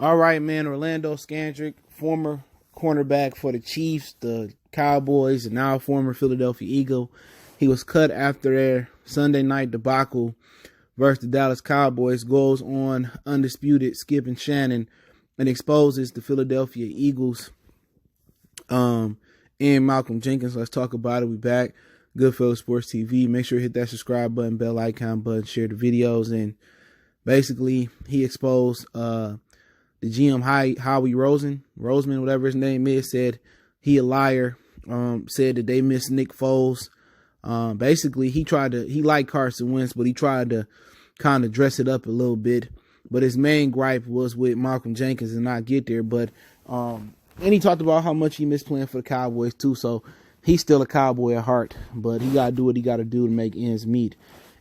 All right, man. Orlando Scandrick, former cornerback for the Chiefs, the Cowboys, and now former Philadelphia Eagle. He was cut after their Sunday night debacle versus the Dallas Cowboys, goes on undisputed Skip and Shannon and exposes the Philadelphia Eagles and Malcolm Jenkins. Let's talk about it. We back. Goodfellas Sports TV. Make sure you hit that subscribe button, bell icon button, share the videos. And basically, he exposed the GM Howie Roseman, whatever his name is, said he a liar. Said that they missed Nick Foles. Basically, he liked Carson Wentz, but he tried to kind of dress it up a little bit. But his main gripe was with Malcolm Jenkins and not get there. But and he talked about how much he missed playing for the Cowboys too. So he's still a Cowboy at heart, but he got to do what he got to do to make ends meet.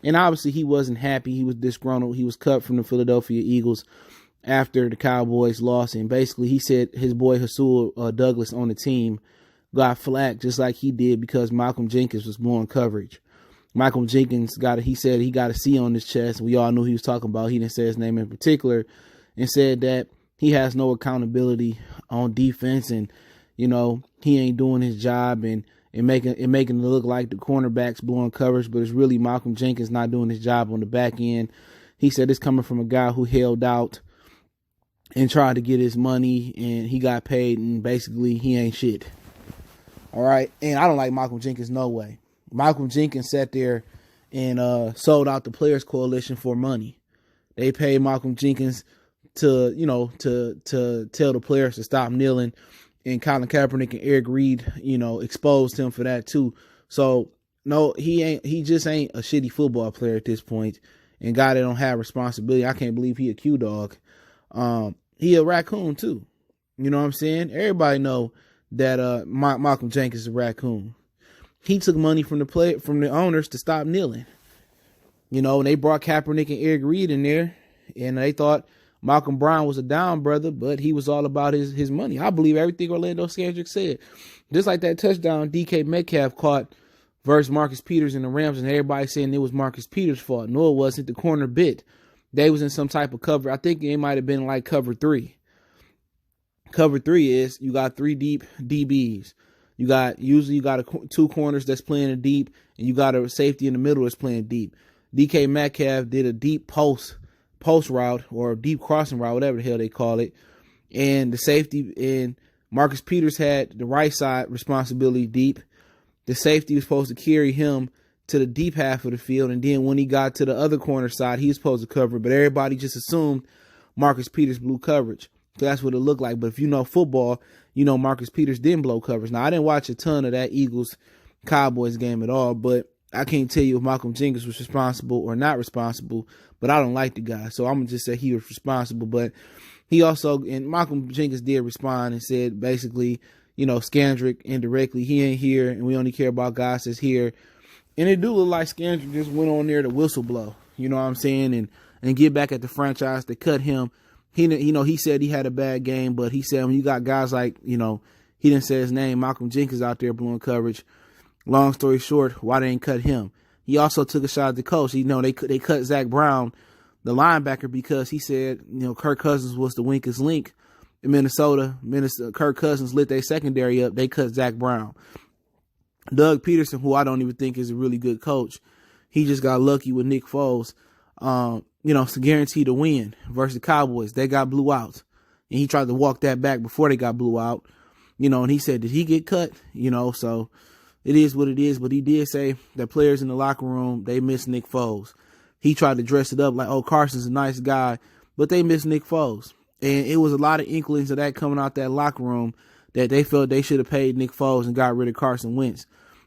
And obviously, he wasn't happy. He was disgruntled. He was cut from the Philadelphia Eagles after the Cowboys lost. And basically, he said his boy Hasul Douglas on the team got flack just like he did because Malcolm Jenkins was blowing coverage. Malcolm Jenkins he said he got a C on his chest. We all knew he was talking about. He didn't say his name in particular, and said that he has no accountability on defense, and he ain't doing his job, and making it look like the cornerbacks blowing coverage, but it's really Malcolm Jenkins not doing his job on the back end. He said it's coming from a guy who held out and tried to get his money, and he got paid, and basically he ain't shit. All right, and I don't like Malcolm Jenkins no way. Malcolm Jenkins sat there and sold out the Players Coalition for money. They paid Malcolm Jenkins to tell the players to stop kneeling, and Colin Kaepernick and Eric Reed, exposed him for that too. So no, he just ain't a shitty football player at this point, and guy that don't have responsibility. I can't believe he a Q dog. He a raccoon too. You know what I'm saying? Everybody know that Malcolm Jenkins is a raccoon. He took money from the owners to stop kneeling. And they brought Kaepernick and Eric Reed in there, and they thought Malcolm Brown was a down brother, but he was all about his money. I believe everything Orlando Scandrick said. Just like that touchdown DK Metcalf caught versus Marcus Peters and the Rams, and everybody saying it was Marcus Peters' fault. No, it wasn't. The corner bit. They was in some type of cover. I think it might have been like cover 3. Cover 3 is you got 3 deep DBs. You got two corners that's playing deep, and you got a safety in the middle that's playing deep. DK Metcalf did a deep post route or a deep crossing route, whatever the hell they call it. And the safety and Marcus Peters had the right side responsibility deep. The safety was supposed to carry him to the deep half of the field, and then when he got to the other corner side, he was supposed to cover, but everybody just assumed Marcus Peters blew coverage. So that's what it looked like. But if you know football, Marcus Peters didn't blow coverage. Now, I didn't watch a ton of that Eagles-Cowboys game at all, but I can't tell you if Malcolm Jenkins was responsible or not responsible, but I don't like the guy. So I'm going to just say he was responsible. But he also, and Malcolm Jenkins did respond and said basically, Scandrick indirectly, he ain't here, and we only care about guys that's here. And it do look like Scandrick just went on there to whistle blow, you know what I'm saying, and get back at the franchise to cut him. He said he had a bad game, but he said when you got guys like, he didn't say his name, Malcolm Jenkins out there blowing coverage. Long story short, why they ain't cut him? He also took a shot at the coach. They cut Zach Brown, the linebacker, because he said, Kirk Cousins was the weakest link in Minnesota. Kirk Cousins lit their secondary up. They cut Zach Brown. Doug Peterson, who I don't even think is a really good coach, he just got lucky with Nick Foles. It's a guarantee to win versus the Cowboys. They got blew out. And he tried to walk that back before they got blew out. And he said, did he get cut? So it is what it is. But he did say that players in the locker room, they miss Nick Foles. He tried to dress it up like, oh, Carson's a nice guy, but they miss Nick Foles. And it was a lot of inklings of that coming out that locker room that they felt they should have paid Nick Foles and got rid of Carson Wentz.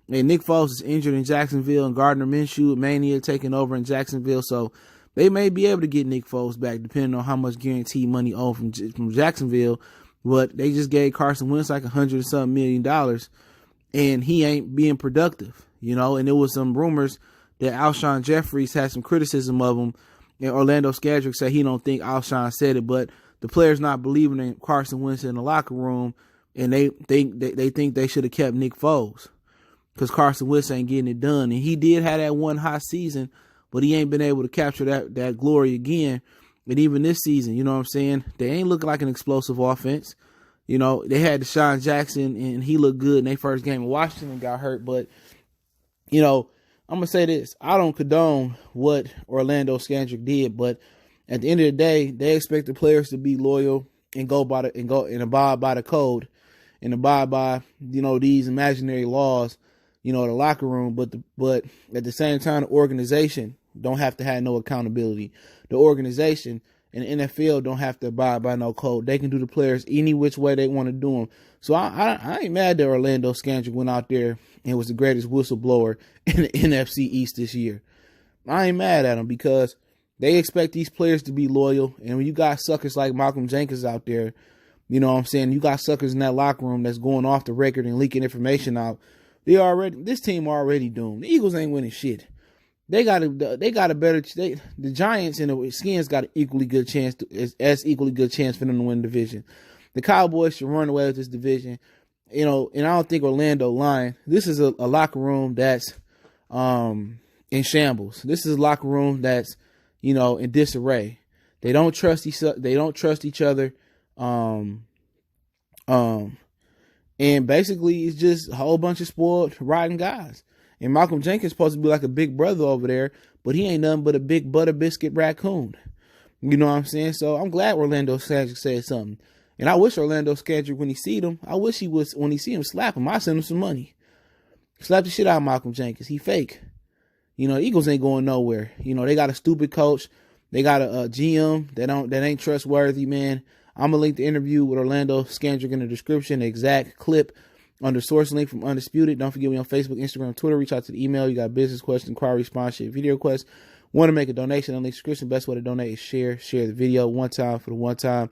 And Nick Foles is injured in Jacksonville, and Gardner Minshew mania taking over in Jacksonville. So they may be able to get Nick Foles back depending on how much guaranteed money owed from Jacksonville. But they just gave Carson Wentz like $100-something million, and he ain't being productive, And there was some rumors that Alshon Jeffries had some criticism of him, and Orlando Scandrick said he don't think Alshon said it, but the players not believing in Carson Wentz in the locker room, and they think they should have kept Nick Foles because Carson Wentz ain't getting it done. And he did have that one hot season, but he ain't been able to capture that glory again. And even this season, you know what I'm saying? They ain't looking like an explosive offense. You know, they had Deshaun Jackson, and he looked good in their first game in Washington and got hurt. But, you know, I'm going to say this. I don't condone what Orlando Scandrick did, but at the end of the day, they expect the players to be loyal and abide by the code and abide by, you know, these imaginary laws, you know, the locker room. But at the same time, the organization don't have to have no accountability. The organization and the NFL don't have to abide by no code. They can do the players any which way they want to do them. So I ain't mad that Orlando Scandrick went out there and was the greatest whistleblower in the NFC East this year. I ain't mad at him because they expect these players to be loyal. And when you got suckers like Malcolm Jenkins out there, you know what I'm saying? You got suckers in that locker room that's going off the record and leaking information out. This team already doomed. The Eagles ain't winning shit. The Giants and the Skins got an equally good chance for them to win the division. The Cowboys should run away with this division, you know. And I don't think Orlando lying. This is a locker room that's in shambles. This is a locker room that's, you know, in disarray. They don't trust each other. And basically it's just a whole bunch of spoiled, rotten guys. And Malcolm Jenkins is supposed to be like a big brother over there, but he ain't nothing but a big butter biscuit raccoon. You know what I'm saying? So I'm glad Orlando Scandrick said something. And I wish Orlando Scandrick, when he see him, when he see him slap him, I send him some money. Slap the shit out of Malcolm Jenkins. He fake. You know, the Eagles ain't going nowhere. You know, they got a stupid coach. They got a GM that ain't trustworthy, man. I'm going to link the interview with Orlando Scandrick in the description, the exact clip under source link from Undisputed. Don't forget me on Facebook, Instagram, Twitter. Reach out to the email. You got business questions, inquiry, sponsorship, video requests. Want to make a donation? On the description, best way to donate is share the video one time for the one time.